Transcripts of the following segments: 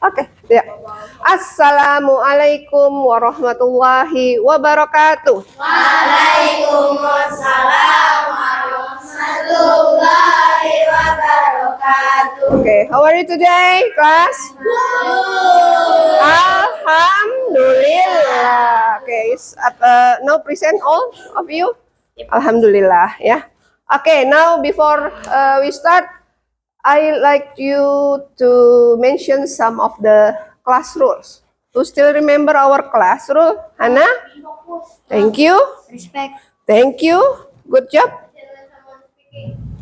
Oke, ya. Assalamualaikum warahmatullahi wabarakatuh. Waalaikumsalam warahmatullahi wabarakatuh. Okay, how are you today, class? Alhamdulillah. Okay, now present all of you. Alhamdulillah, ya. Okay, now before we start, I like you to mention some of the class rules. You still remember our class rule, Hana? Thank you. Respect. Thank you. Good job.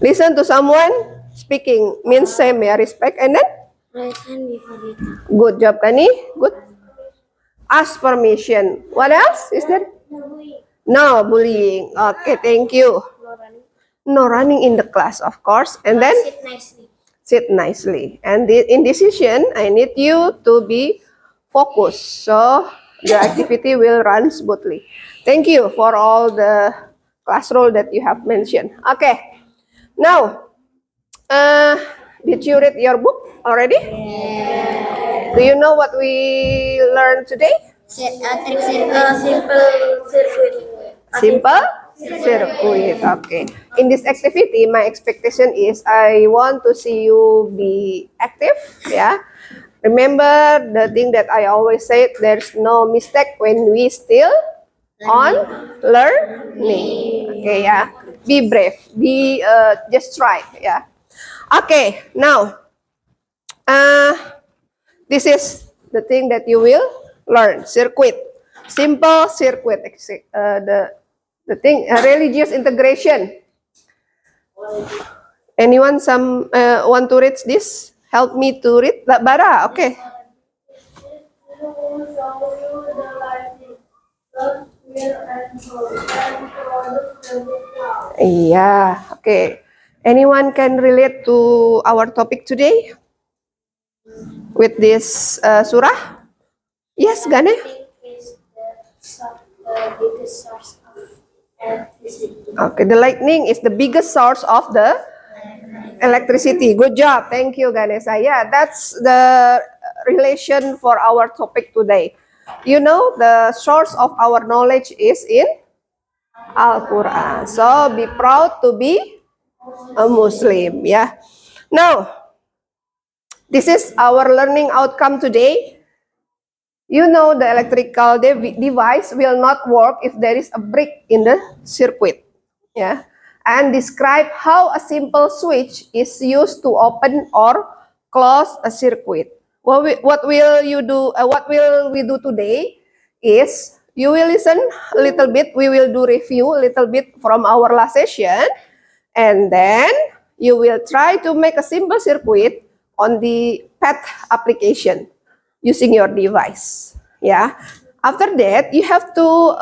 Listen to someone speaking means same ya, respect and then Raise hand before you talk. good job, Kani. Good. Ask permission. What else is there? No bullying. Okay, thank you. No running in the class, of course. And then Sit nicely. sit nicely. And in this session, I need you to be focused so the activity will run smoothly. Thank you for all the class role that you have mentioned. Okay. Now, did you read your book already? Yeah. Do you know what we learned today? Simple circuit. Simple circuit. Okay. In this activity, my expectation is I want to see you be active. Yeah. Remember the thing that I always said, there's no mistake when we still on learning. Okay, yeah. Be brave. Be just try. Yeah. Okay. Now, this is the thing that you will learn. Circuit. Simple circuit. The thing, religious integration. Anyone want to read this? Help me to read. Bara, okay. Yeah, okay. Anyone can relate to our topic today with this surah? Yes, Gane? Is the biggest source of electricity. Okay, the lightning is the biggest source of the electricity. Good job. Thank you, Ganesha. Yeah, that's the relation for our topic today. You know, the source of our knowledge is in Al-Quran. So be proud to be a Muslim. Yeah. Now, this is our learning outcome today. You know the electrical device will not work if there is a break in the circuit. Yeah. And describe how a simple switch is used to open or close a circuit. What will you do? What will we do today is you will listen a little bit. We will do review a little bit from our last session. And then you will try to make a simple circuit on the PET application using your device. Yeah. After that, you have to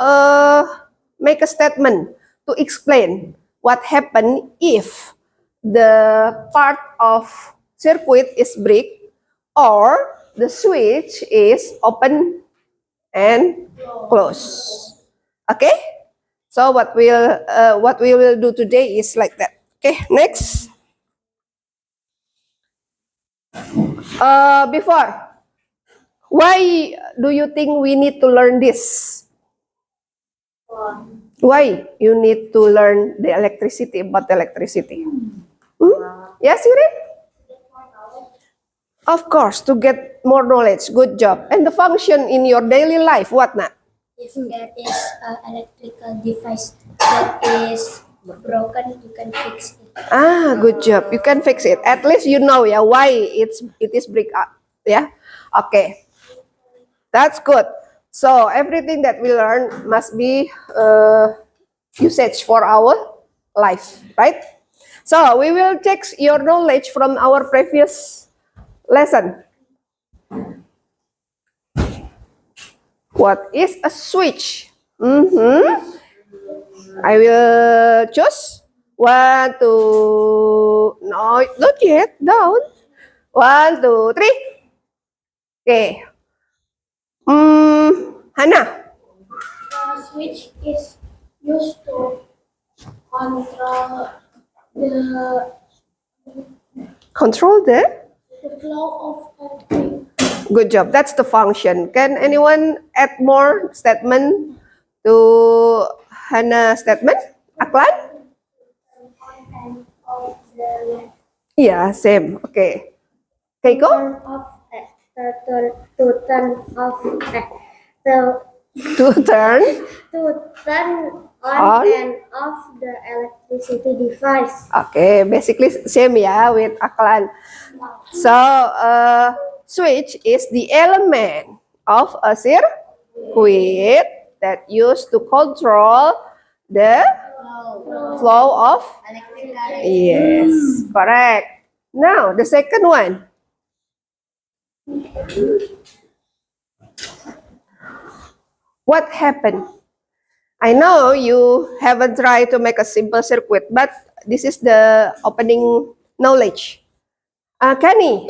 make a statement to explain what happened if the part of circuit is break or the switch is open and close. Okay? So what we will do today is like that. Okay, next. Before, why do you think we need to learn this? Why you need to learn the electricity, about electricity? Yes, Yuri? Of course, to get more knowledge. Good job. And the function in your daily life, what not? If there is an electrical device that is broken, you can fix it. Ah, good job. You can fix it. At least you know, yeah, why it is break up. Yeah. Okay. That's good. So everything that we learn must be usage for our life, right? So we will check your knowledge from our previous lesson. What is a switch? I will choose 1, 2. No, not yet. Down. 1, 2, 3. Okay. Hana. The switch is used to control the Control the The flow of electric. Good job. That's the function. Can anyone add more statement to Hannah statement? Aklan? And of the Yeah, same. Okay. Keiko? turn off to turn off the To turn to turn On. and off the electricity device. Okay, basically same ya with Aklan. So, switch is the element of a circuit that used to control the flow of. Yes, correct. Now, the second one. What happened? I know you haven't tried to make a simple circuit, but this is the opening knowledge. Kenny,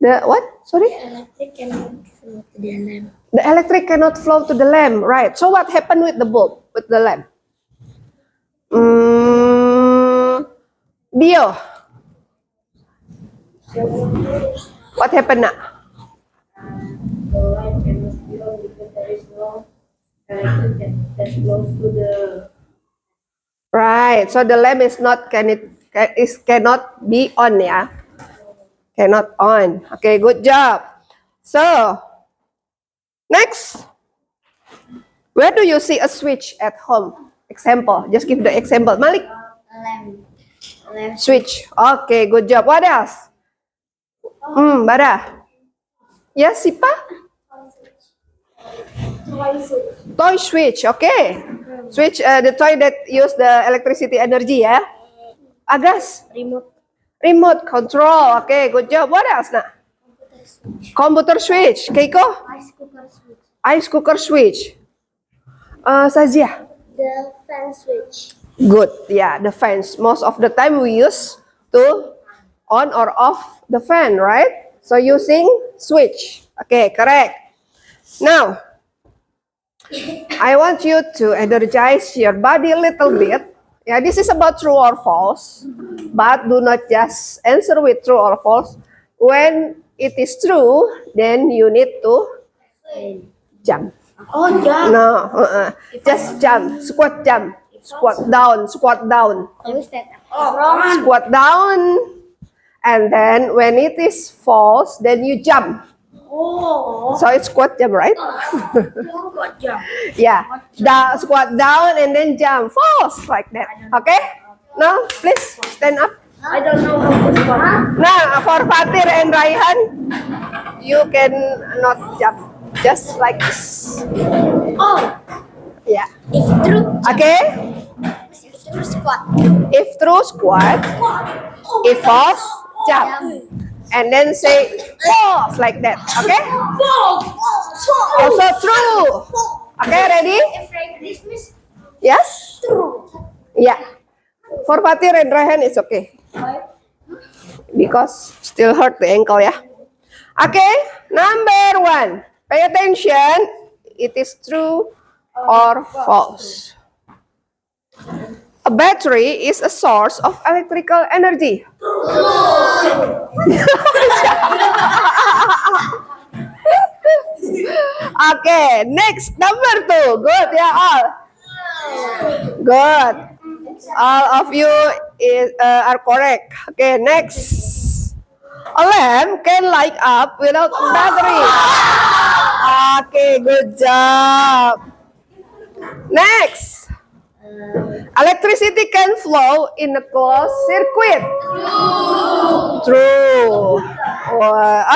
the what? Sorry? Electric cannot flow to the lamp. The electric cannot flow to the lamp, right? So what happened with the bulb, with the lamp? Bio, what happened now? The light cannot be on because there is no electric that flows to the. Right. So the lamp is not cannot be on, yeah. Cannot on. Okay, good job. So next, where do you see a switch at home? Example. Just give the example. Malik, Lamp. switch. Okay, good job. What else? Bara. Yes, Sipa? Toy switch. Okay. Switch, the toy that use the electricity energy, yeah. Agas. Remote. Remote control. Okay, good job. What else now? Computer switch. Keiko? Ice cooker switch. Ice cooker switch. Sazia? The fan switch. Good. Yeah, the fans. Most of the time we use to on or off the fan, right? So using switch. Okay, correct. Now, I want you to energize your body a little bit. Yeah, this is about true or false, but do not just answer with true or false. When it is true, then you need to jump. Oh, yeah. No, just jump, squat jump, squat down, squat down, How is that? squat down, and then when it is false, then you jump. Oh. So it's squat jump, right? Good job. Yeah, squat down and then jump, false like that. Okay? Now, please stand up. I don't know how to squat. Now, for Fatir and Raihan, you can not jump, just like this. Oh. Yeah. If true. Okay? If true squat. If true, squat. If false, jump. And then say false like that. Okay? Also true. Okay, ready? If like this means Yes? true. Yeah. For Fatir and Raihan, it's okay. Because still hurt the ankle, yeah. Okay, number one. Pay attention. It is true or false. A battery is a source of electrical energy. Okay, next number two. Good, yeah, all. Good. All of you are correct. Okay, next. A lamp can light up without battery. Okay, good job. Next. Electricity can flow in a closed circuit. True.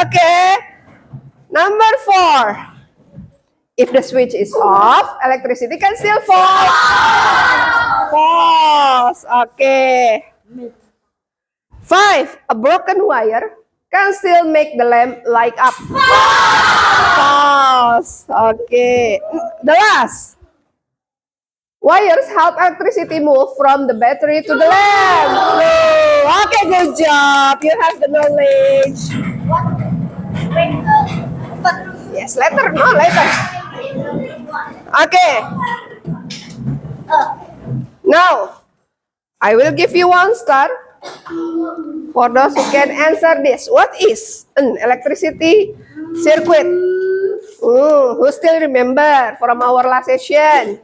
Okay. Number four. If the switch is off, electricity can still flow. False. Okay. 5. A broken wire can still make the lamp light up. False. Okay. The last. Wires help electricity move from the battery to the lamp. True. Okay, good job. You have the knowledge. Yes, later. No, later. Okay. Now, I will give you 1 star for those who can answer this. What is an electricity circuit? Who still remember from our last session?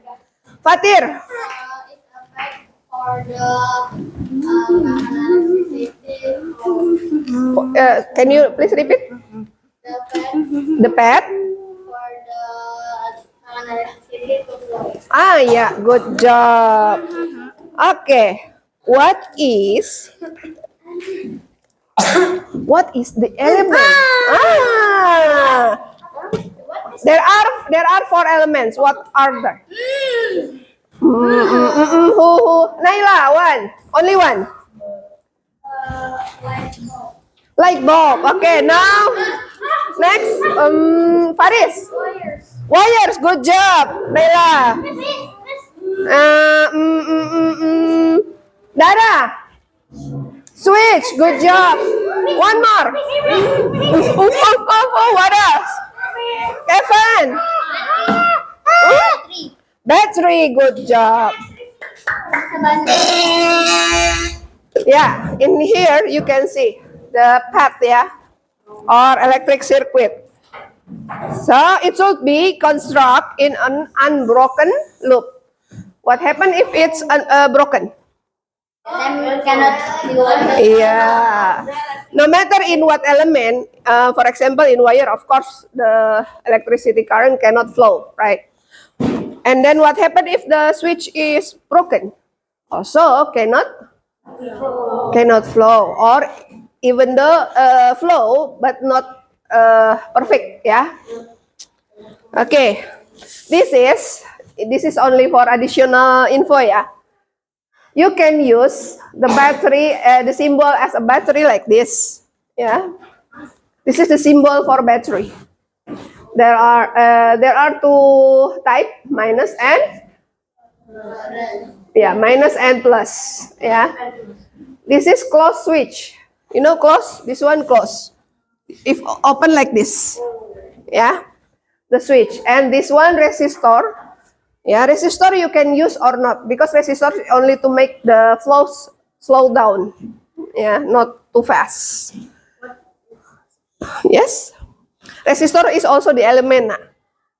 Fatir, It's a bag for the electricity. can you please repeat? The bag The pad? for the electricity to flow. Ah, yeah, good job. Okay, what is the element? There are 4 elements. What are there? Who? Naila, one. Only one. Light bulb. Okay, now next. Faris. Wires. Good job, Naila. Dara. Switch. Good job. One more. What else? Kevin. Battery. Good job. Yeah, in here you can see the path, yeah, or electric circuit. So it should be construct in an unbroken loop. What happen if it's broken? Then cannot do Yeah. No matter in what element, for example, in wire, of course, the electricity current cannot flow, right? And then what happen if the switch is broken? Also cannot flow, or even the flow but not perfect, yeah. Okay, this is only for additional info, yeah. You can use the battery, the symbol as a battery like this, yeah. This is the symbol for battery. There are 2 type, minus and minus and plus, yeah. This is close switch. You know close? This one close. If open like this, yeah, the switch. And this one resistor. Yeah, resistor you can use or not, because resistor is only to make the flows slow down. Yeah, not too fast. Yes. Resistor is also the element,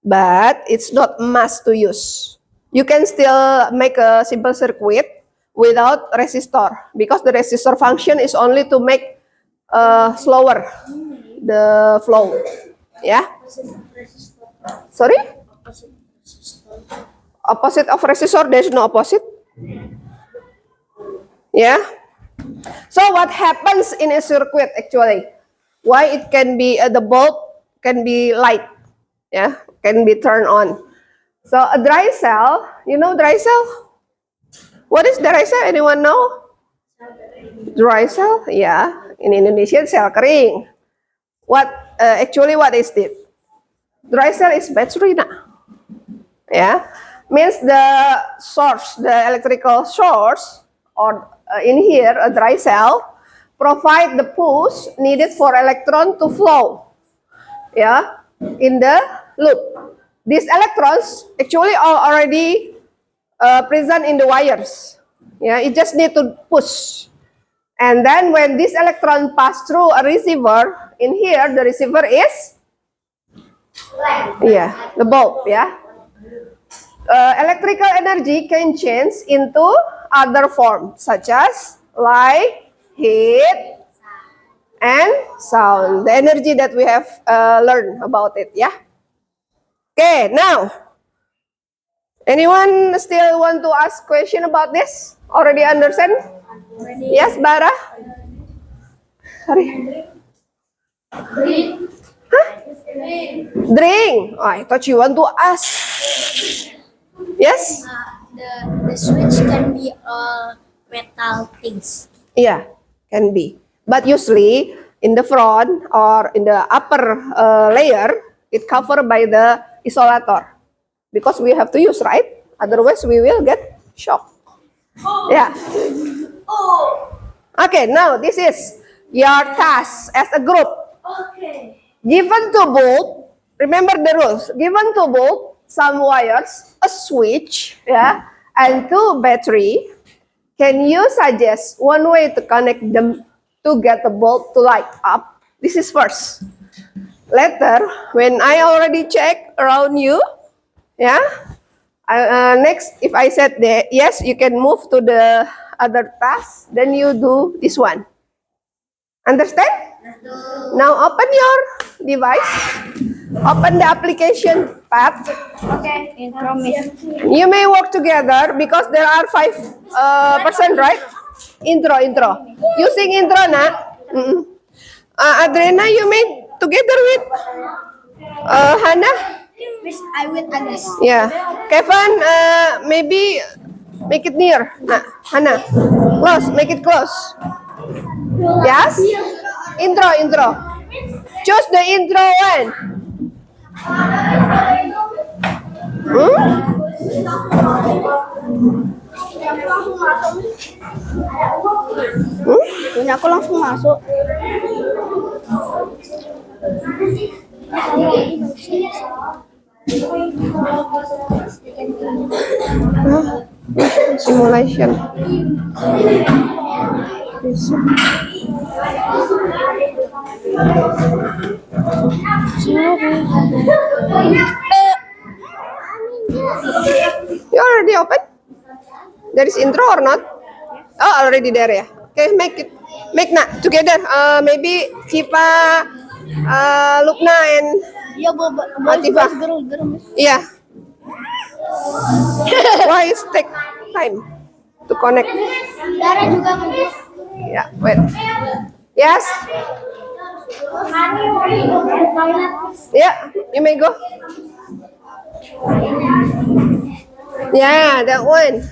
but it's not must to use. You can still make a simple circuit without resistor, because the resistor function is only to make slower the flow. Yeah. Sorry? Opposite of resistor, there's no opposite. Yeah. So what happens in a circuit actually? Why it can be the bulb can be light, yeah, can be turned on. So a dry cell, you know dry cell? What is dry cell? Anyone know? Dry cell, yeah. In Indonesia, cell kering. What what is it? Dry cell is battery, nah. Yeah, means the source, the electrical source, or in here a dry cell, provide the push needed for electron to flow, yeah, in the loop. These electrons actually are already present in the wires. Yeah, it just need to push. And then when this electron pass through a receiver, in here the receiver is, yeah, the bulb, yeah. Electrical energy can change into other forms such as light, heat, and sound. The energy that we have learned about it, yeah. Okay, now, anyone still want to ask question about this? Already understand? Yes, Bara? Sorry. Huh? Drink. Oh, I thought you want to ask. Yes? The switch can be all metal things. Yeah, can be. But usually in the front or in the upper layer, it covered by the isolator. Because we have to use, right? Otherwise we will get shock. Yeah. Okay, now this is your task as a group. Okay. Given to both, remember the rules. Given to both some wires, a switch, yeah, and two battery, can you suggest one way to connect them to get the bulb to light up? This is first. Later, when I already check around you, yeah. Next, if I said that yes, you can move to the other task, then you do this one. Understand? Now open your device. Open the application tab. Okay, promise. You may work together because there are 5 person, right? Intro. Using intro, na. Adrena, you may together with Hannah. Miss, I will Agnes. Yeah. Kevin, maybe make it near. Nah, Hannah. Close, make it close. Yes? Intro. Choose the intro one. Punya aku langsung masuk. Simulation. You already open? There is intro or not? Oh, already there ya. Okay, make together. Maybe Cipa, Lupna and Iya, Atifah. gerung. Yeah. Why is take time to connect? Dara juga mau. Yeah, wait. Yes. Yeah, you may go. Yeah, that one.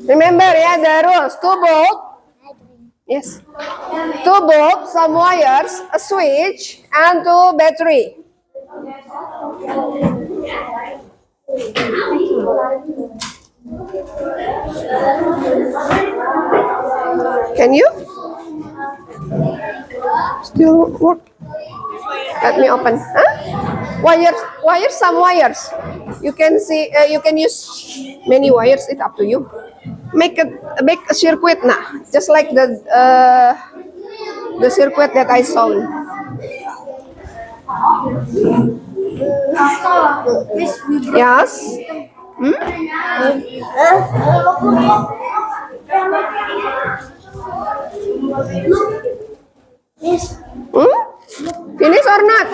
Remember, yeah, the rules. 2 bulb. Yes. 2 bulb, some wires, a switch, and 2 battery. Can you? Still work? Let me open. Huh? Wires, some wires. You can see. You can use many wires. It's up to you. Make a circuit, nah, just like the circuit that I saw. Yes. Finish or not?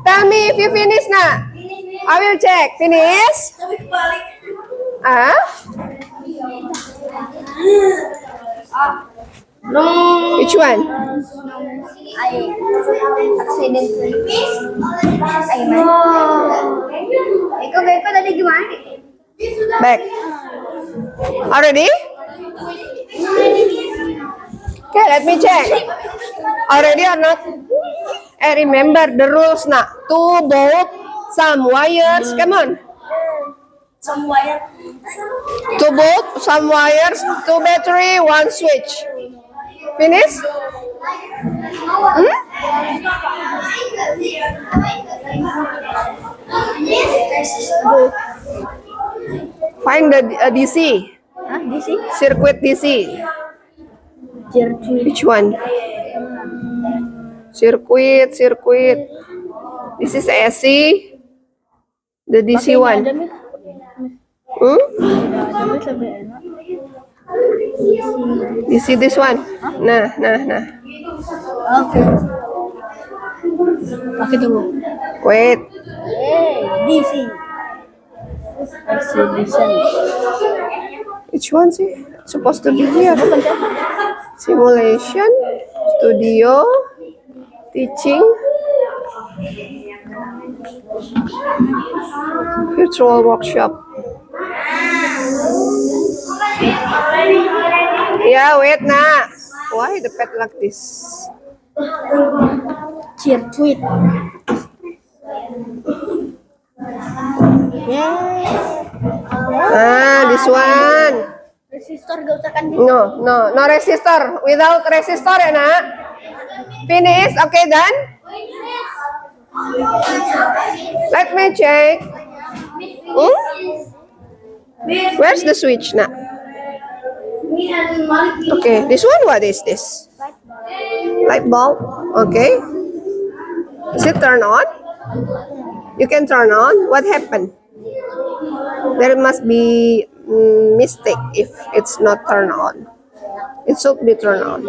Tell me if you finish, nah. I will check. Finish? Which one? I accidentally. Eko tadi gimana? Back. Already? Okay, let me check. Already or not? Remember the rules, nah. 2 bulb, some wires. Come on. Some wire. 2 bulb, some wires, 2 battery, 1 switch. Finish? Find the DC. DC? Circuit DC. Which one? Circuit. This is AC. The DC one. DC this one. Nah. Oke. Oke dulu. Wait. DC. Exhibition. Which one sih? Supposed to be here. Simulation, studio, teaching, virtual workshop. Yeah, wait, nah. Why the pet like this? Circuit. This one. Resistor gak usah kan? No resistor. Without resistor ya, nak. Finish, okay, done? Let me check. Hmm? Where's the switch now? Okay, this one, what is this? Light bulb. Okay. Is it turned on? You can turn on. What happened? There must be mistake if it's not turned on. It should be turned on.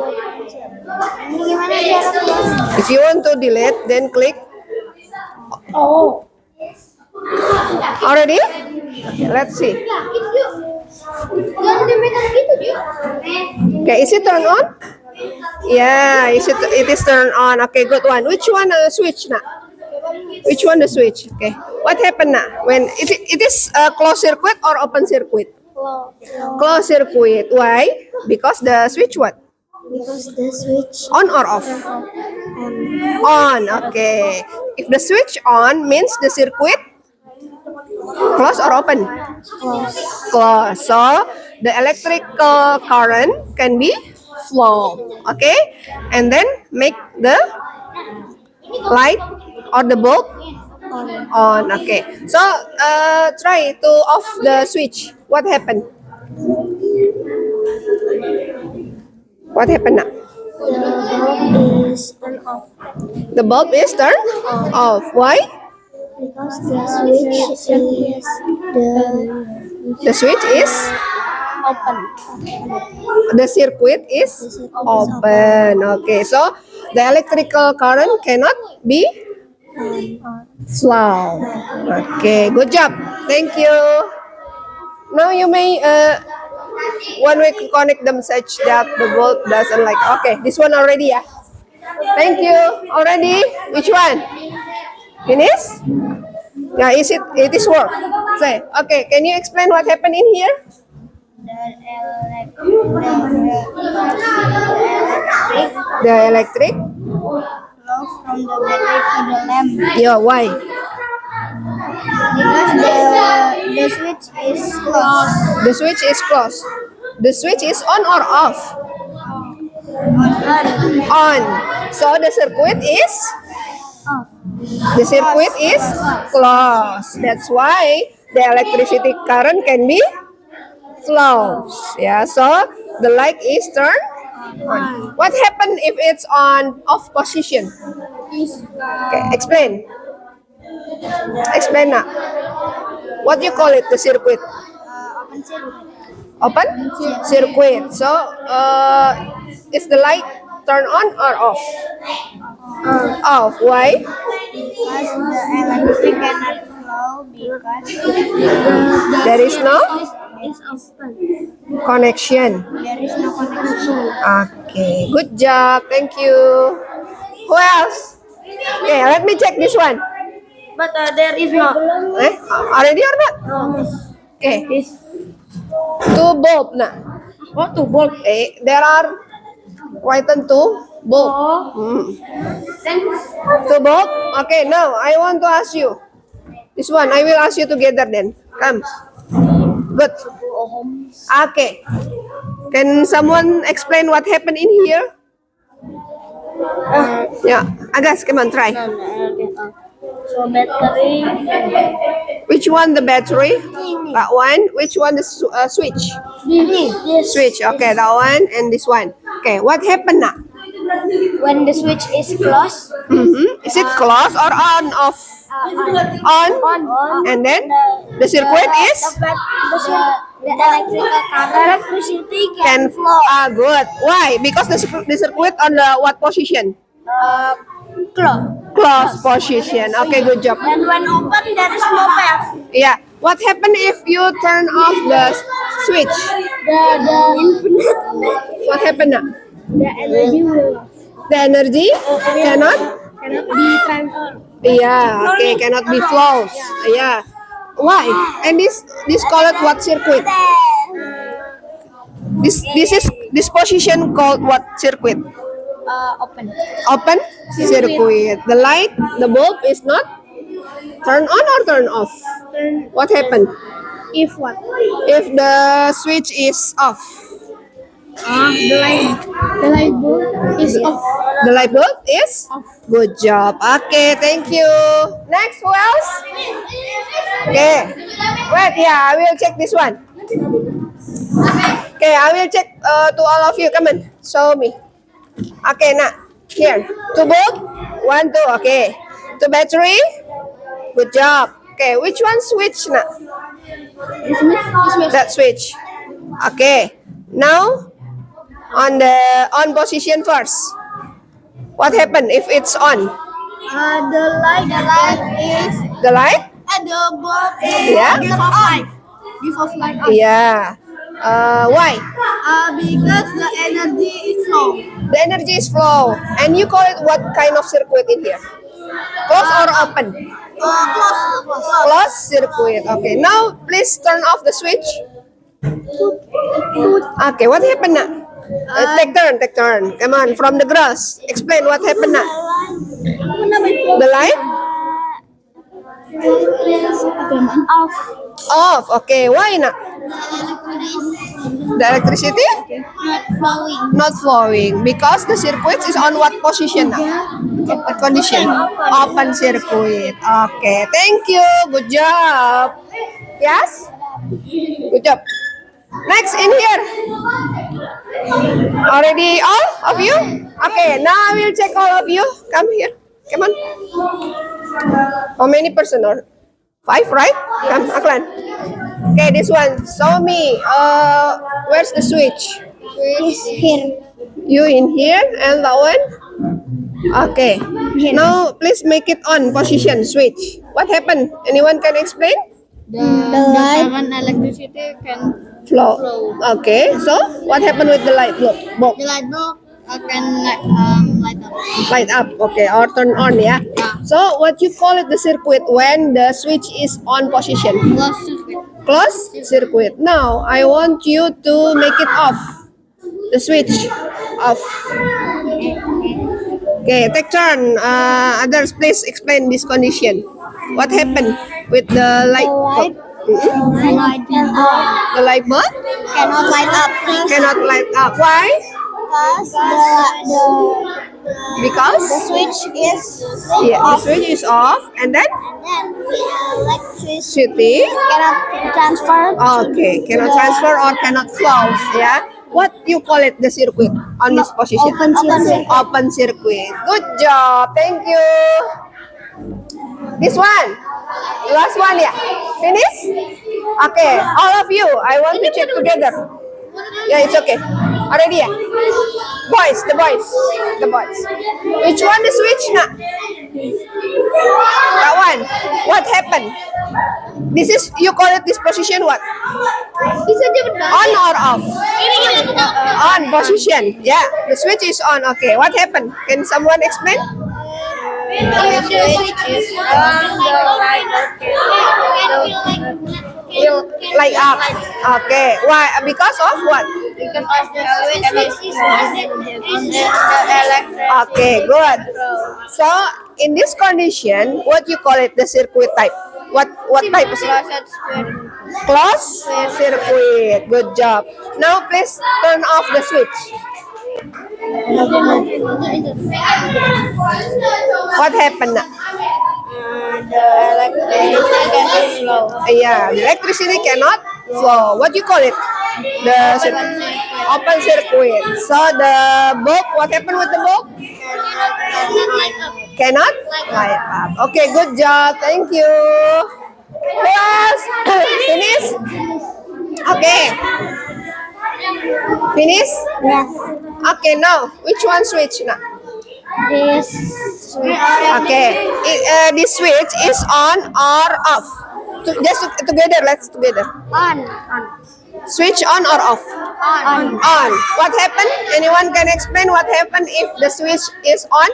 If you want to delete, then click. Oh. Already? Okay, let's see. Okay, is it turned on? Yeah, it is turned on. Okay, good one. Which one switch now? Which one the switch? Okay. What happened now? When it is a closed circuit or open circuit? Closed circuit. Why? Because the switch what? Because the switch On or off? On. Okay. If the switch on means the circuit close or open? Close. So the electrical current can be flow. Okay. And then make the light or the bulb on. Okay. So try to off the switch. What happened? What happened now? the bulb is turned The bulb is turned off off. Why? because the switch is The switch is open. the circuit is open. Okay. So the electrical current cannot be flow. Okay. Good job. Thank you. Now you may when we connect the message that the bulb doesn't like. Okay, this one already, yeah. Thank you. Already? Which one? Finish? Yeah, it is work. Say, okay, can you explain what happened in here? The electric? Flow from the battery to the lamp Yeah, why? because the switch is closed. The switch is closed. The switch is on or off? On. So the circuit is? The circuit is closed. That's why the electricity current can be flows. Yeah, so the light is turned on. What happened if it's on off position? Okay, explain. Explain now. What do you call it? The circuit? Open circuit. Open circuit. So is the light turned on or off? Off. Why? Because the electric cannot flow because There is no is open. connection. There is no connection. Okay, good job. Thank you. Who else? Okay, let me check this one. But there is no. Already or not? Okay. Two bulb na. What to bulb? There are written two bulb. Two bulb. Okay, now I want to ask you. This one, I will ask you together then. Come. Good. Okay. Can someone explain what happened in here? Yeah. Agas, come on, try. So battery. Which one the battery? That one. Which one the switch? This Switch. Okay, that one and this one. Okay, what happened now? when the switch is closed. Is it closed or on off? On. And then the circuit is The electrical current electricity can flow. Good. Why? Because the circuit on the what position? close. Close position. Okay, good job. And when open, there is no path. Yeah. What happened if you turn off the switch? The infinite. What happened now? The energy will The energy cannot. be transferred. Yeah. Okay. Cannot be flows. Yeah. Why? And this call it what circuit? This position called what circuit? Open. Open circuit. The light, the bulb is not turn on or turn off. What happened? If what? If the switch is off, The light bulb is off. The light bulb is? Good job. Okay, thank you. Next, who else? Okay. Wait, yeah, I will check this one. Okay, I will check to all of you. Come on, show me. Okay, now, here. Two bulb, one, two. Okay. Two battery. Good job. Okay, which one switch now? That switch. Okay. Now, on the on position first. What happened if it's on? The light is The light? the bulb Yeah. give off light. Give off light. Yeah. Why? Because the energy is low. The energy is flow. And you call it what kind of circuit in here? Close or open? Close. Close circuit. Okay. Now, please turn off the switch. Okay. What happened now? Take turn. Come on, from the grass. Explain what happened now. The light? Off. Off. Okay. Why not? The electricity? Not flowing. Not flowing because the circuit is on what position now? What condition? Open circuit. Okay, thank you. Good job. Yes? Good job. Next in here. Already all of you? Okay, now I will check all of you. Come here. Come on. How many person are? 5, right? Come, Aklan. Okay, this one. Show me. Where's the switch? Is here. You in here and that one? Okay. Now please make it on position switch. What happened? Anyone can explain? The light and electricity can Flow. Okay. So what happened with the light bulb? the light bulb can light up. Light up. Okay. Or turn on, yeah. So what you call it the circuit when the switch is on position? Close circuit. Close circuit. Now I want you to make it off. The switch off. Okay, take turn. Others, please explain this condition. What happened with the light bulb? Mhm. The light can The light bulb cannot light up. cannot light up. Why? Because Because the switch is yeah, the switch is off, and then then the electricity city. cannot transfer. Okay, cannot transfer or cannot flow. Yeah. What you call it the circuit on this position? Open circuit. Open circuit. Good job. Thank you. This one. Last one, yeah. Finish? Okay. All of you, I want to check together. Yeah, it's okay. Already, yeah. Boys, the boys. The boys. Which one is which now? That one. What happened? This is, you call it this position what? On or off? On position. Yeah, the switch is on. Okay, what happened? Can someone explain? The switch is on. The light Will light up. Okay, why? Because of what? because of the switch is on the electric. Okay, good. So in this condition, what you call it? The circuit type. What type is it? Closed circuit. Good job. Now please turn off the switch. What happened now? The electricity can flow. Yeah, the electricity cannot flow. What you call it? The open circuit. So the bulb, what happened with the bulb? Cannot light up. Okay, good job. Thank you. Who else? Finish? Okay. Finish? Yes. Okay, now, which one switch now? This switch. Okay, this switch is on or off? Together, let's together. On. Switch on or off? On. On. What happened? Anyone can explain what happened if the switch is on?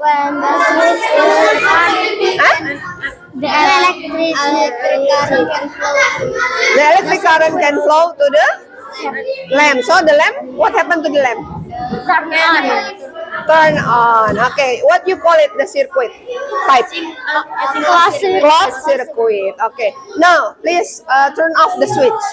When the switch is on, Huh? the electric current can flow. The electric current can flow to the lamp. So the lamp, what happened to the lamp? Turn on. Turn on. Okay, what you call it the circuit type? Closed circuit. Okay. Now, please turn off the switch.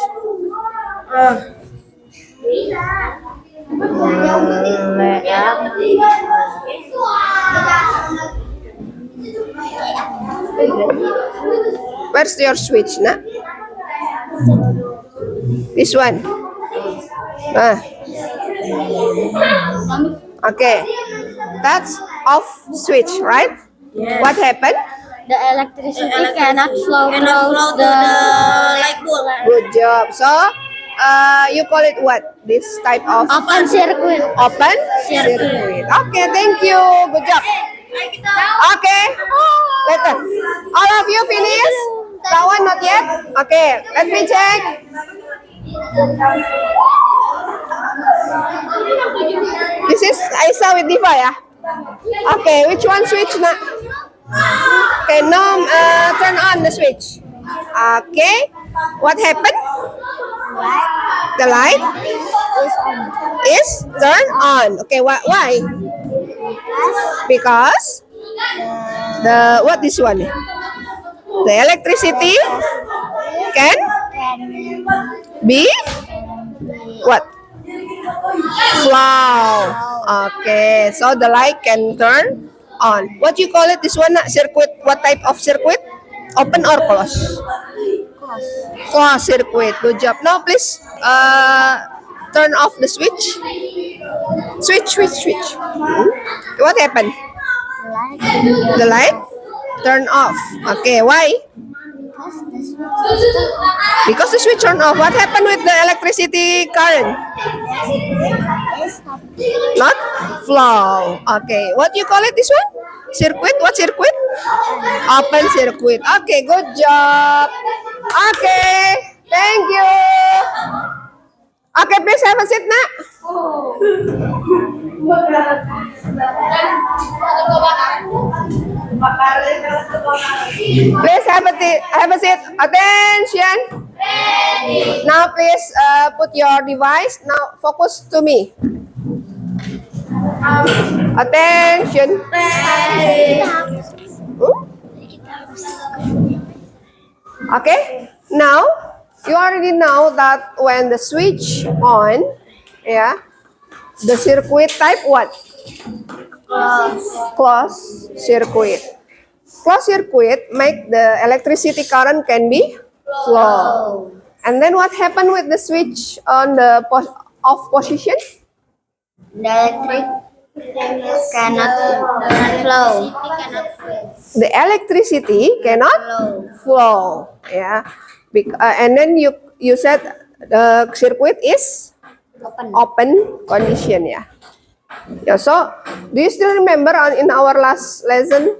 Where's your switch, nak? This one. Ah. Okay. That's off switch, right? What happened? The electricity cannot flow through the light bulb. Good job. So, you call it what? This type of Open circuit. open Circuit. Okay, thank you. Good job. Okay. Better. All of you finish? That one not yet? Okay, let me check. This is Aisa with Diva, ya? Okay, which one switch na? Okay, now turn on the switch. Okay, what happened? The light is turned on. Okay, why? Because what this one? The electricity can be what? Flow. Okay, so the light can turn on. What you call it? This one, circuit. What type of circuit? Open or close? Close circuit. Good job. Now please turn off the switch. Switch. What happened? The light turn off. Okay, why? Because the switch turned off. What happened with the electricity current? Not flow. Okay, what you call it? This one? Circuit? What circuit? Open circuit. Okay, good job. Okay, thank you. Okay, please have a seat, nak. Please have a seat. Attention. Now please put your device. Now focus to me. Attention. Okay. Now you already know that when the switch on, yeah, the circuit type what? Closed circuit. Closed circuit make the electricity current can be flow. And then what happened with the switch on the off position? The electric cannot flow. The electricity cannot flow. Yeah. And then you said the circuit is open condition. Yeah. Yeah. So do you still remember in our last lesson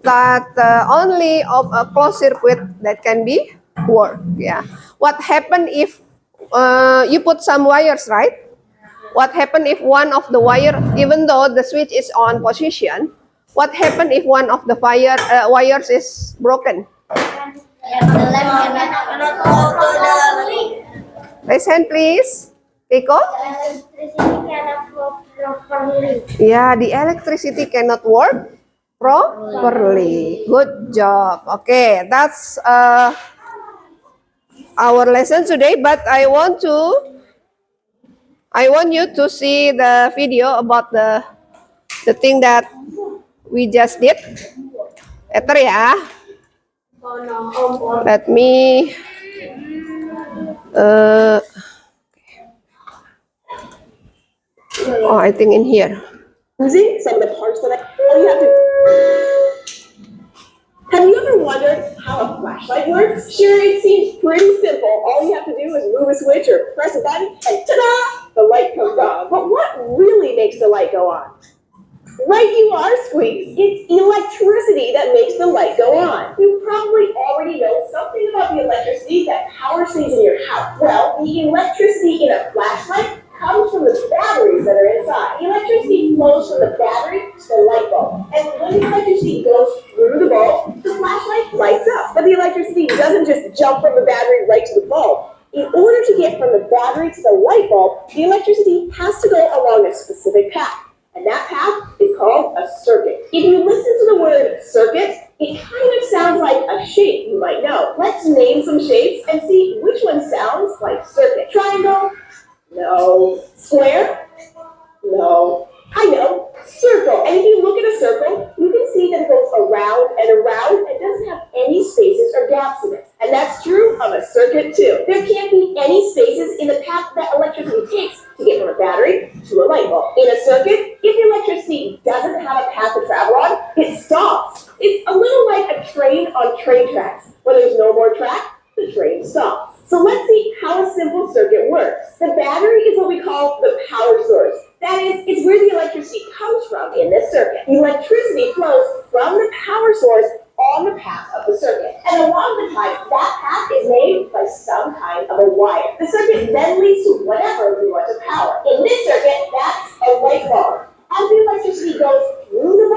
that only of a closed circuit that can be work? Yeah. What happened if you put some wires, right? What happened if one of the wire, even though the switch is on position, what happened if one of the wires is broken? Raise hand, please. Keiko? Yeah, the electricity cannot work properly. Good job. Okay, that's our lesson today. But I want you to see the video about the thing that we just did. Better, ya. Let me. I think in here. Using some of the parts that all you have to. Have you ever wondered how a flashlight works? Sure, it seems pretty simple. All you have to do is move a switch or press a button, and ta-da! The light comes on. But what really makes the light go on? Right, you are, Squeaks. It's electricity that makes the light go on. You probably already know something about the electricity that powers things in your house. Well, the electricity in a flashlight comes from the batteries that are inside. Electricity flows from the battery to the light bulb. And when the electricity goes through the bulb, the flashlight lights up. But the electricity doesn't just jump from the battery right to the bulb. In order to get from the battery to the light bulb, the electricity has to go along a specific path. And that path is called a circuit. If you listen to the word circuit, it kind of sounds like a shape you might know. Let's name some shapes and see which one sounds like circuit. Triangle? No. Square? No. I know. Circle. And if you look at a circle, you can see that it goes around and around and doesn't have any spaces or gaps in it. And that's true of a circuit too. There can't be any spaces in the path that electricity takes to get from a battery to a light bulb. In a circuit, if the electricity doesn't have a path to travel on, it stops. It's a little like a train on train tracks. When there's no more track, the train stops. So let's see how a simple circuit works. The battery is what we call the power source. That is, it's where the electricity comes from in this circuit. The electricity flows from the power source on the path of the circuit. And a lot of the time, that path is made by some kind of a wire. The circuit then leads to whatever we want to power. In this circuit, that's a light bulb. As the electricity goes through the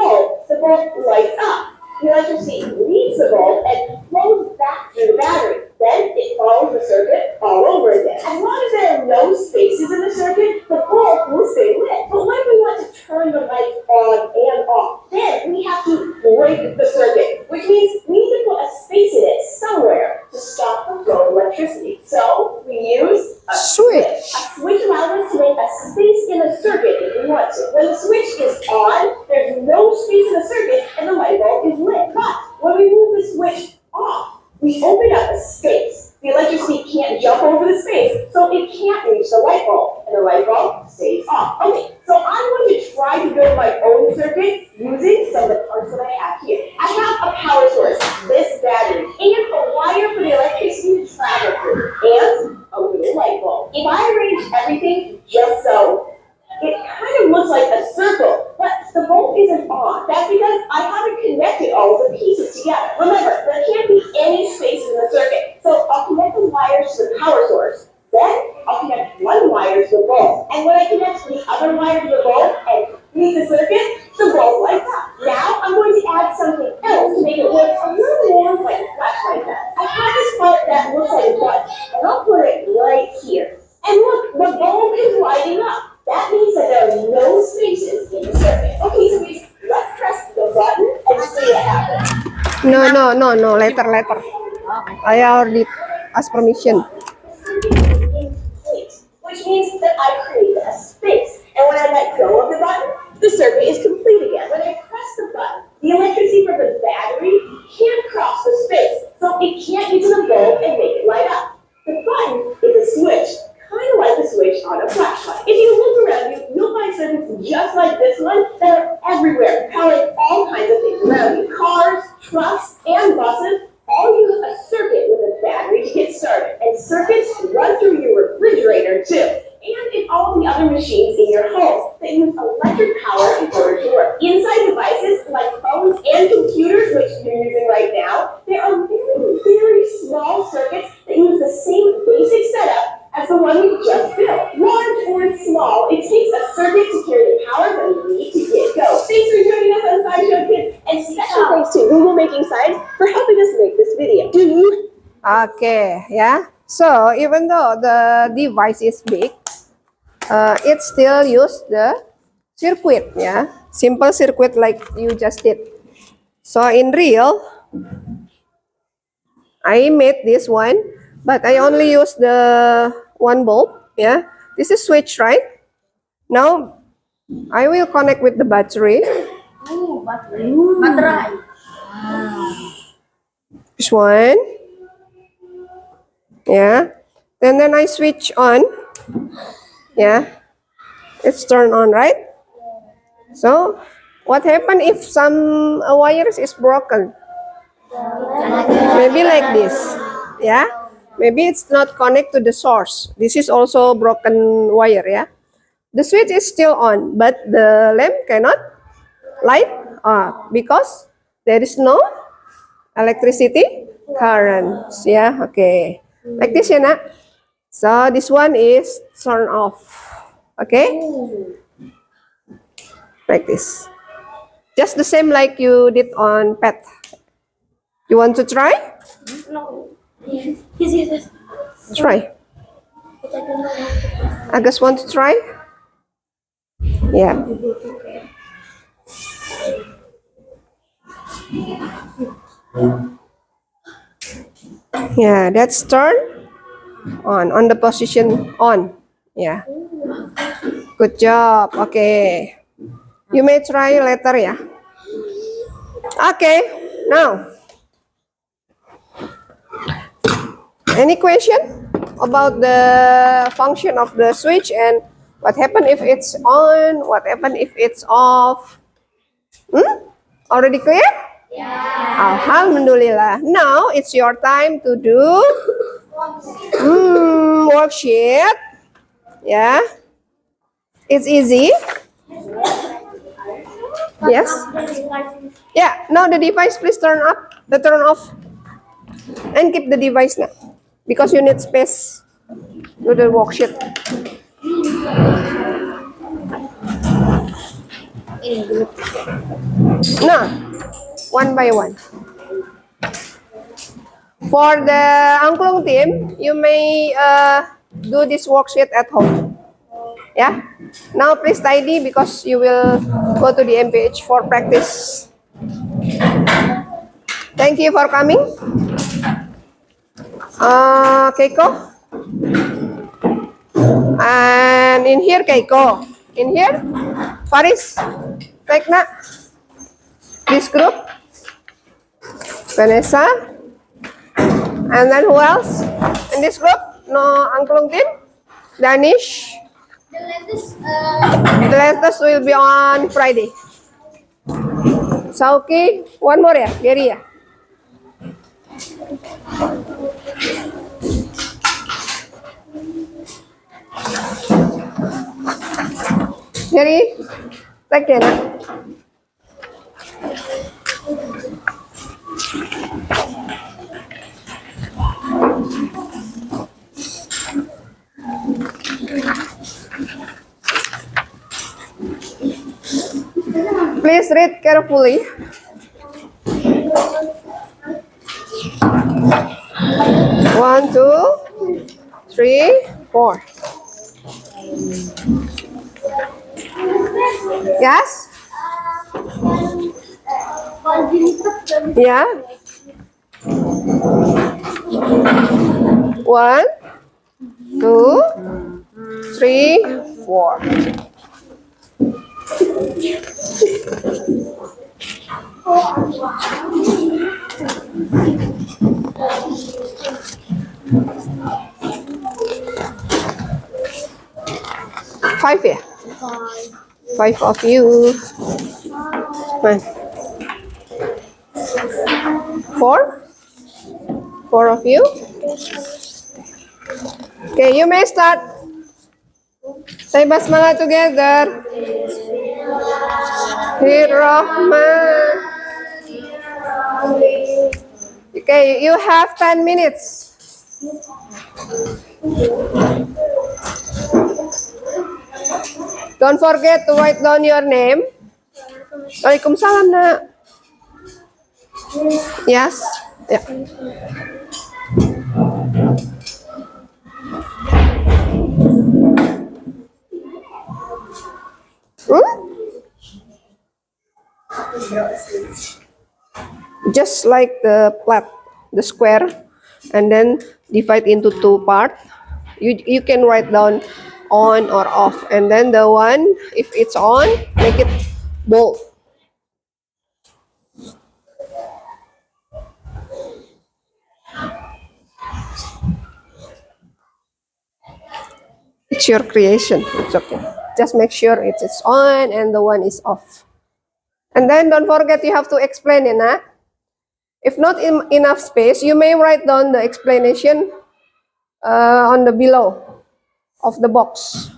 bulb lights up. The electricity leaves the bulb and flows back through the battery. Then it follows the circuit all over again. As long as there are no spaces in the circuit, the bulb will stay lit. But when we want to turn the lights on and off, then we have to break the circuit, which means we need to put a space in it somewhere to stop the flow of electricity. So we use a Switch. A switch allows us to make a space in the circuit if we want to. When the switch is on, there's no space in the circuit and the light bulb is lit. But when we move the switch off, we open up a space. The electricity can't jump over the space, so it can't reach the light bulb, and the light bulb stays off. Okay, so I'm going to try to build my own circuit using some of the parts that I have here. I have a power source, this battery, and a wire for the electricity to travel through, and a little light bulb. If I arrange everything just so, it kind of looks like a circle, but the bulb isn't on. That's because I haven't connected all of the pieces together. Remember, there can't be any spaces in the circuit. So I'll connect the wires to the power source. Then I'll connect one wire to the bulb. And when I connect the other wire to the bulb and complete the circuit, the bulb lights up. Now I'm going to add something else to make it look a little more like a flashlight does. I have this part that looks like a button, and I'll put it right here. And look, the bulb is lighting up. That means that there are no spaces in the circuit. Okay, so let's press the button and see what happens. No. Later. I already ask permission. In place, which means that I created a space. And when I let go of the button, the circuit is complete again. When I press the button, the electricity from the battery can't cross the space, so it can't get to the bulb and make it light up. The button is a switch, kind of like the switch on a flashlight. If you look around you, you'll find circuits just like this one that are everywhere, powering all kinds of things around you. Cars, trucks, and buses all use a circuit with a battery to get started. And circuits run through your refrigerator too. And in all the other machines in your home that use electric power in order to work. Inside devices like phones and computers, which you're using right now, there are very, very small circuits that use the same basic setup as the one we just built. Large or small, it takes a circuit to carry the power that we need to get go. Thanks for joining us on SciShow Kids, and special thanks to Google Making Science for helping us make this video. Do you? Okay, yeah. So even though the device is big, it still use the circuit, yeah. Simple circuit like you just did. So in real, I made this one, but I only use the one bulb, yeah. This is switch, right? Now, I will connect with the battery. Baterai. This one. Yeah. Then I switch on. Yeah. It's turned on, right? So, what happen if some wires is broken? Maybe like this. Yeah. Maybe it's not connect to the source. This is also broken wire, yeah. The switch is still on, but the lamp cannot light because there is no electricity current. Yeah, okay. Like this, ya, nak. So this one is turned off. Okay? Like this. Just the same like you did on pet. You want to try? No. Yes. Try. But I don't know how to press. Agus want to try? Yeah. Yeah, that's turn on the position on. Yeah. Good job. Okay. You may try later, yeah. Okay. Now, any question about the function of the switch and what happen if it's on? What happen if it's off? Already clear? Yeah. Alhamdulillah. Now it's your time to do worksheet. Yeah. It's easy. Yes. Yeah. Now the device, please turn off, and keep the device now, because you need space to the worksheet. Nah, one by one. For the angklung team, you may do this worksheet at home. Yeah. Now please tidy because you will go to the MPH for practice. Thank you for coming. Keiko. And in here, Keiko. In here, Faris. Tekna. This group. Vanessa. And then who else? In this group? No angklung team? Danish. The latest will be on Friday. Sauki, one more ya, Gary ya. Gary, take ya nak. Please read carefully. One, two, three, four. Yes? Yeah. One, two, three, four. Five ya? Five of you. One. Four? Four of you? Okay, you may start. Say basmalah together. Bismillahirrahmanirrahim. Okay, you have 10 minutes. Don't forget to write down your name. Waalaikumsalam, nak. Yes. Yeah. Just like the plat, the square, and then divide into two parts. You can write down on or off, and then the one, if it's on, make it bold. It's your creation. It's okay. Just make sure it is on and the one is off. And then don't forget you have to explain it. Nah? If not enough space, you may write down the explanation on the below of the box.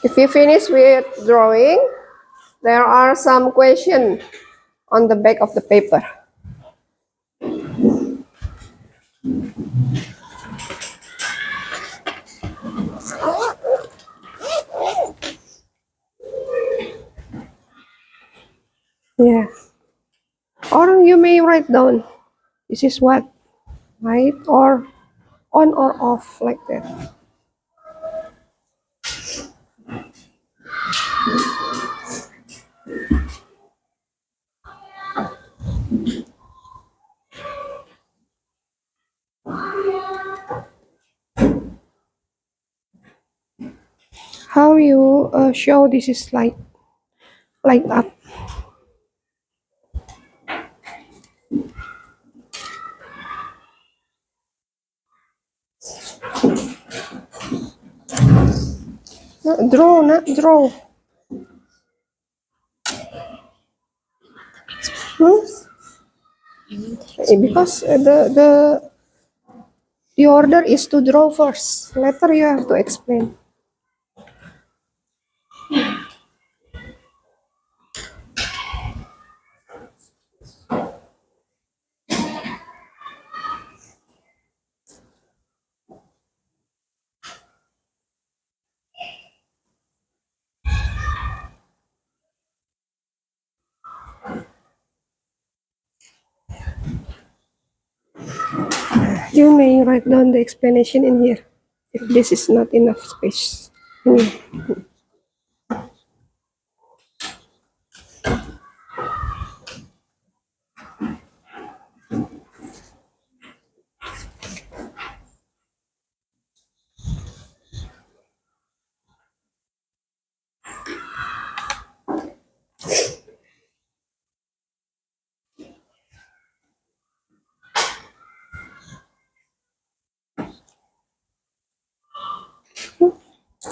If you finish with drawing, there are some questions on the back of the paper. Yeah. Or you may write down, this is what, right? Or on or off like that. How you show this is light up. Draw, not draw. Hmm? Because the order is to draw first. Later you have to explain. You may write down the explanation in here if this is not enough space.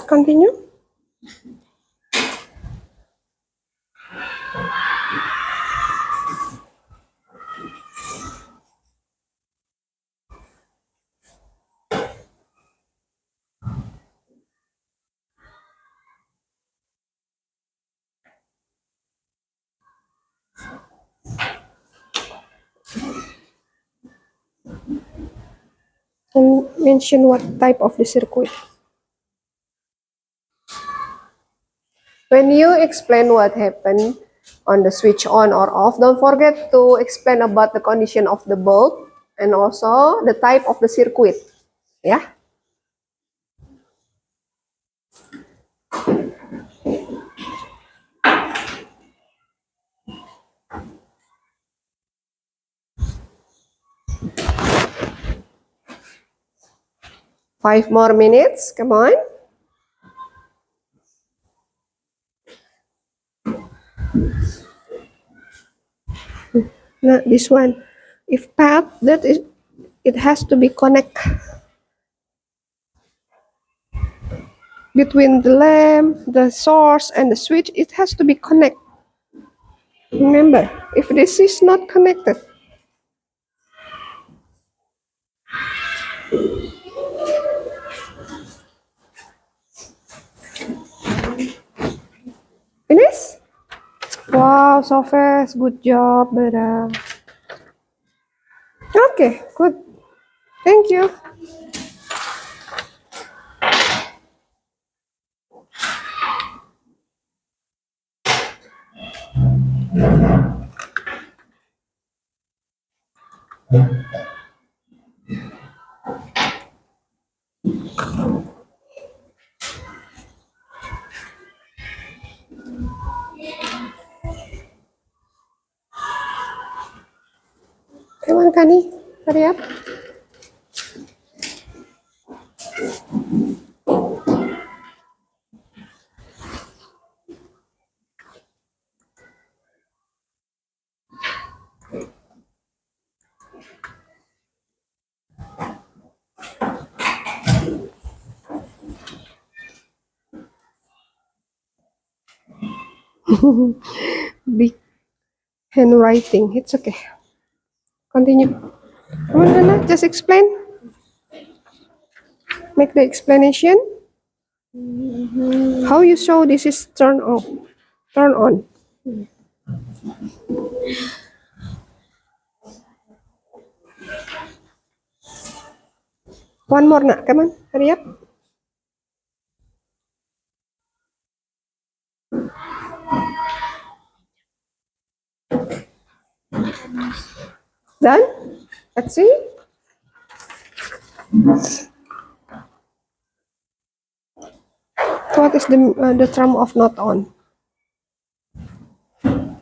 Continue. And mention what type of the circuit. When you explain what happened on the switch on or off, don't forget to explain about the condition of the bulb and also the type of the circuit. Yeah. Five more minutes. Come on. Now this one. If path, that is, it has to be connect between the lamp, the source, and the switch. It has to be connect. Remember, if this is not connected, finish. Wow, so fast. Good job, Bera. Okay, good. Thank you. Come on, Kani. Hurry up. Big handwriting. It's okay. Continue. Come on, Nana. Just explain. Make the explanation. How you show this is turn off. Turn on. One more, nak. Come on. Hurry up. Done? Let's see. What is the term of not on?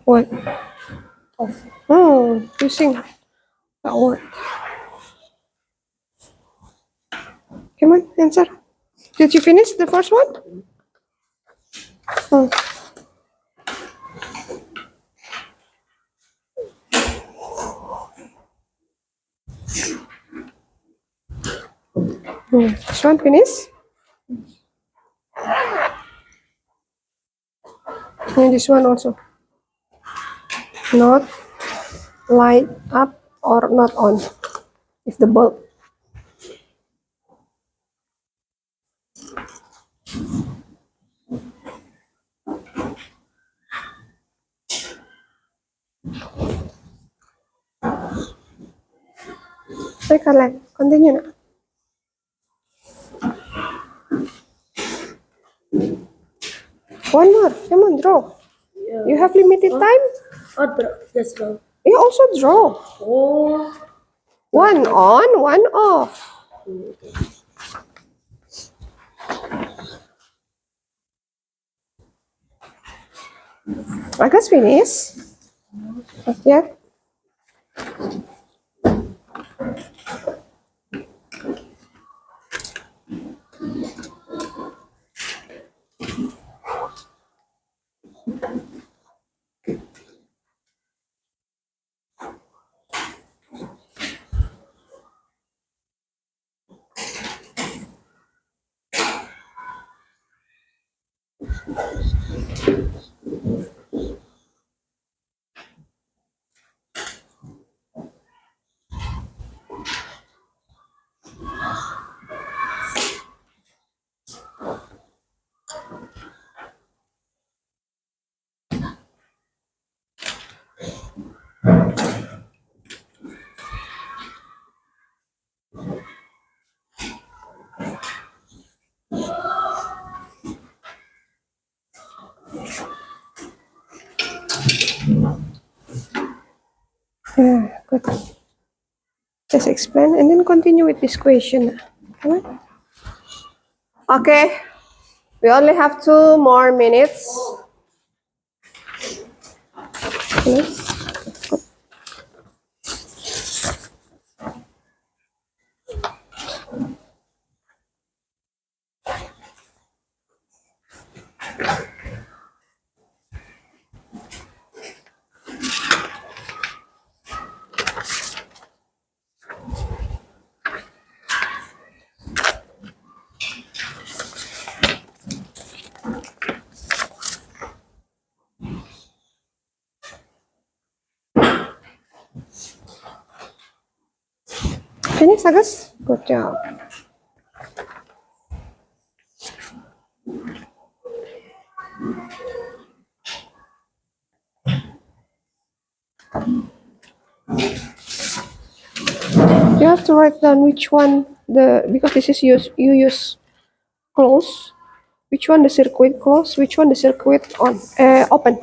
What? Off. Using that word. Come on, answer. Did you finish the first one? Oh. This one finish? And this one also. Not light up or not on. If the bulb. I collect. Continue now. One more. Come on, draw. You have limited time. Oh, that's wrong. You also draw. Oh. One on, one off. Agus finish. Not yet. Yeah, good. Just explain and then continue with this question. Come on. Okay. We only have 2 more minutes. Yes. Finish, Agus? Good job. You have to write down which one because this is you use close. Which one the circuit close? Which one the circuit on open?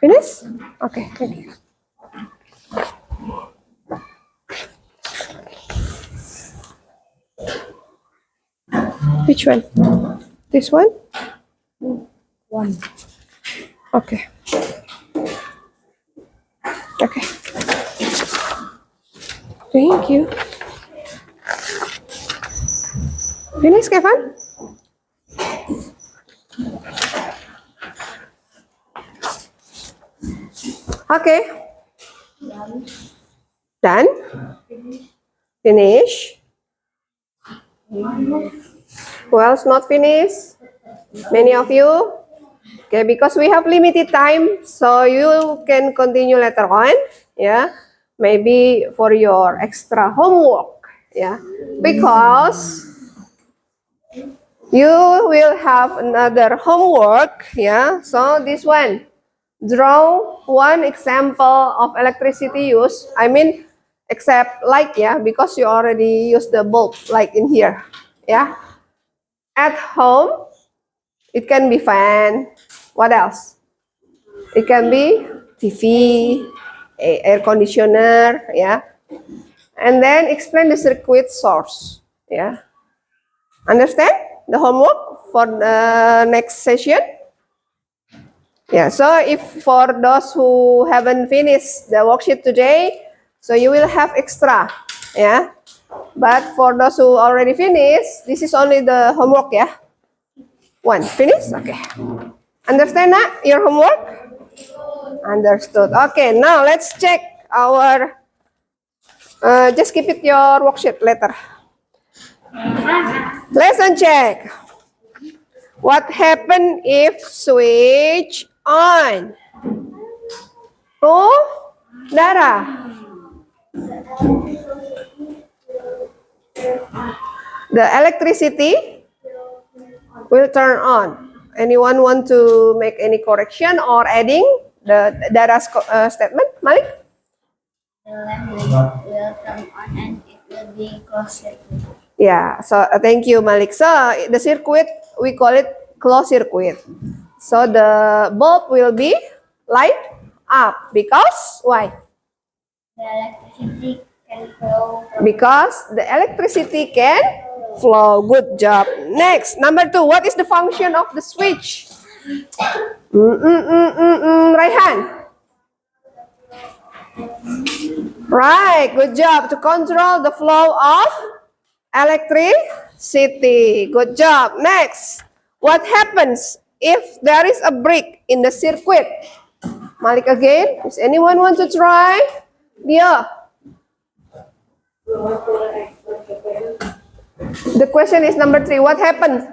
Finish? Okay, thank you. Which one? This one? One. Okay. Okay. Thank you. Finish, Kevin? Okay. Done? Finish? Who else not finished? Many of you? Okay, because we have limited time, so you can continue later on. Yeah, maybe for your extra homework. Yeah, because you will have another homework. Yeah, so this one, draw one example of electricity use. I mean, except light, yeah, because you already use the bulb like in here. Yeah, at home, it can be fan. What else? It can be TV, air conditioner, yeah. And then explain the circuit source, yeah. Understand the homework for the next session? Yeah, so if for those who haven't finished the worksheet today, so you will have extra, yeah. But for those who already finished, this is only the homework, yeah. One, finish? Okay. Understand that, your homework? Understood. Okay, now let's check our, just keep it your worksheet later. Lesson check. What happened if switch on? To Dara. The electricity will turn on. Anyone want to make any correction or adding the Dara's statement, Malik? The lamp will turn on and it will be closed circuit. Yeah, so thank you, Malik. So the circuit, we call it closed circuit. So the bulb will be light up because why? The electricity can flow from Because the electricity can flow. Good job. Next, number 2. What is the function of the switch? Raihan. Right. Good job. To control the flow of electricity. Good job. Next, what happens if there is a break in the circuit? Malik again. Does anyone want to try? Yeah. The question is number 3. What happens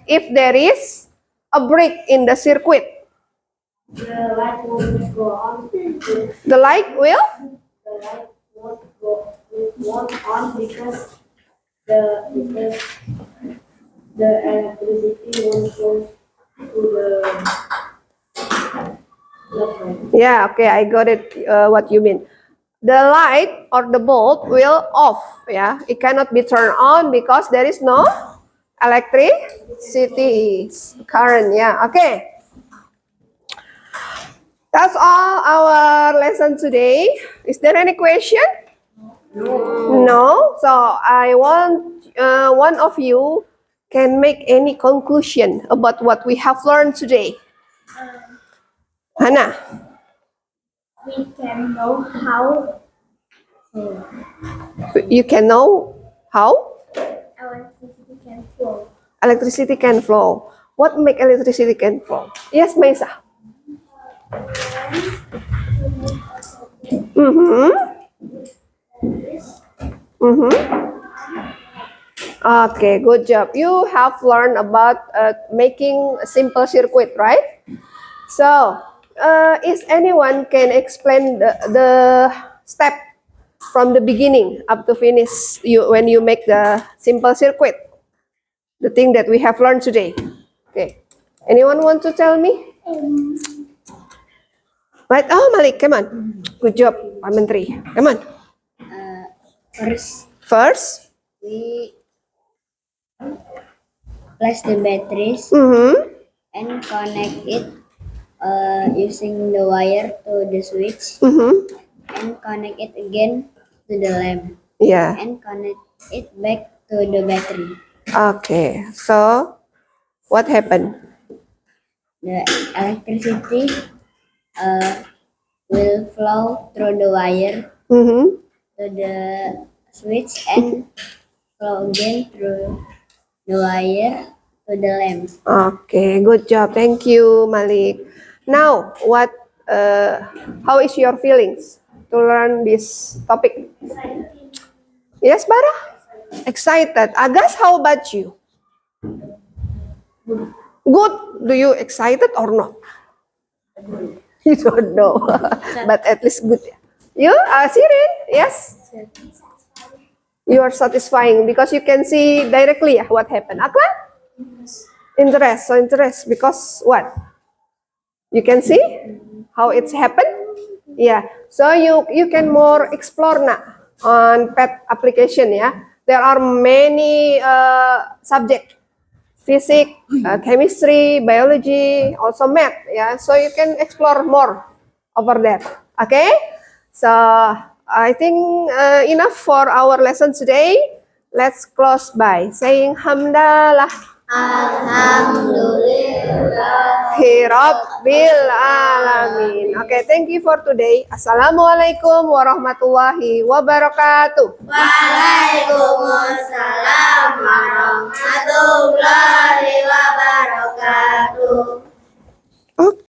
if there is a break in the circuit? The light won't go on. The light will? The light won't on because the electricity won't go to the left. Yeah, okay, I got it. What you mean? The light or the bulb will off. Yeah, it cannot be turned on because there is no electricity current. Yeah, okay. That's all our lesson today. Is there any question? No. So I want one of you can make any conclusion about what we have learned today. Hannah. we can know how You can know how electricity can flow. electricity can flow. What make electricity can flow? Yes, Maisa. Okay, good job. You have learned about making a simple circuit, right? So, is anyone can explain the step from the beginning up to finish when you make the simple circuit? The thing that we have learned today. Okay. Anyone want to tell me? Right. Oh, Malik, come on. Good job, Pak Menteri. Come on. First. We place the batteries and connect it using the wire to the switch and connect it again to the lamp Yeah. and connect it back to the battery. Okay. So, what happened? The electricity will flow through the wire to the switch and flow again through the wire to the lamp. Okay. Good job. Thank you, Malik. Now, what? How is your feelings to learn this topic? Yes, Bara. Excited. Agas, how about you? Good. Do you excited or not? You don't know, but at least good. You, Sirin? Yes. You are satisfying because you can see directly what happened. Aklan? Interest. So interest because what? You can see how it's happened. Yeah. So you can more explore now on pet application. Yeah. There are many subject. Physics, chemistry, biology, also math. Yeah, so you can explore more over there. Okay. So I think enough for our lesson today. Let's close by saying hamdalah. Rabbil alamin. Okay, thank you for today. Assalamualaikum warahmatullahi wabarakatuh. Waalaikumsalam.